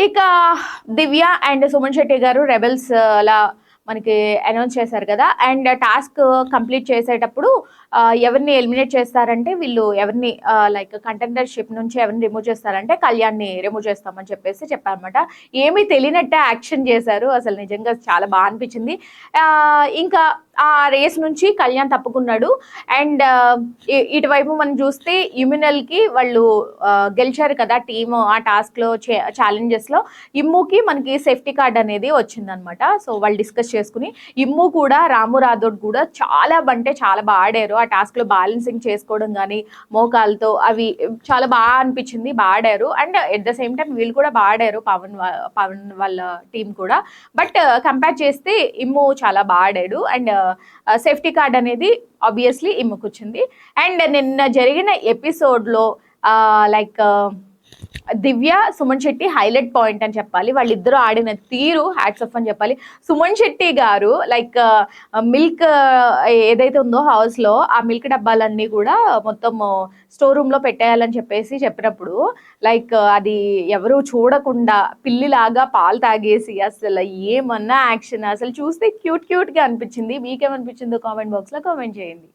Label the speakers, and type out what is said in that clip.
Speaker 1: ఇక దివ్య అండ్ సుమన్ శెట్టి గారు రెబెల్స్ లా మనకి అనౌన్స్ చేశారు కదా. అండ్ టాస్క్ కంప్లీట్ చేసేటప్పుడు ఎవరిని ఎలిమినేట్ చేస్తారంటే వీళ్ళు ఎవరిని లైక్ కంటెండర్షిప్ నుంచి ఎవరిని రిమూవ్ చేస్తారంటే కళ్యాణ్ని రిమూవ్ చేస్తామని చెప్పేసి చెప్పారనమాట. ఏమీ తెలియనట్టే యాక్షన్ చేశారు. అసలు నిజంగా చాలా బాగా అనిపించింది. ఇంకా ఆ రేస్ నుంచి కళ్యాణ్ తప్పుకున్నాడు. అండ్ ఇటువైపు మనం చూస్తే ఇమ్యునల్ కి వాళ్ళు గెలిచారు కదా టీమ్ ఆ టాస్క్ లో ఛాలెంజెస్ లో. ఇమ్ముకి మనకి సేఫ్టీ కార్డ్ అనేది వచ్చిందనమాట. సో వాళ్ళు డిస్కస్ చేసుకుని ఇమ్ము కూడా రాము రాథోడ్ కూడా చాలా అంటే చాలా బాగా ఆడారు. ఆ టాస్క్ లో బ్యాలెన్సింగ్ చేసుకోవడం కానీ మోకాలతో అవి చాలా బాగా అనిపించింది, బాగా ఆడారు. And at the same time వీళ్ళు కూడా బాగా ఆడారు, పవన్ వాళ్ళ టీం కూడా. బట్ కంపేర్ చేస్తే ఇమ్ము చాలా బాగా ఆడాడు. అండ్ సేఫ్టీ కార్డ్ అనేది ఆబ్వియస్లీ ఇమ్ముకు వచ్చింది. అండ్ నిన్న జరిగిన ఎపిసోడ్లో లైక్ దివ్య సుమన్ శెట్టి హైలైట్ పాయింట్ అని చెప్పాలి. వాళ్ళిద్దరూ ఆడిన తీరు హ్యాట్స్ ఆఫ్ అని చెప్పాలి. సుమన్ శెట్టి గారు లైక్ మిల్క్ ఏదైతే ఉందో హౌస్ లో ఆ మిల్క్ డబ్బాలన్నీ కూడా మొత్తం స్టోర్ రూమ్ లో పెట్టేయాలని చెప్పేసి చెప్పినప్పుడు లైక్ అది ఎవరు చూడకుండా పిల్లిలాగా పాలు తాగేసి అసలు ఏమన్నా యాక్షన్ అసలు చూస్తే క్యూట్ గా అనిపించింది. మీకేమనిపించిందో కామెంట్ బాక్స్ లో కామెంట్ చేయండి.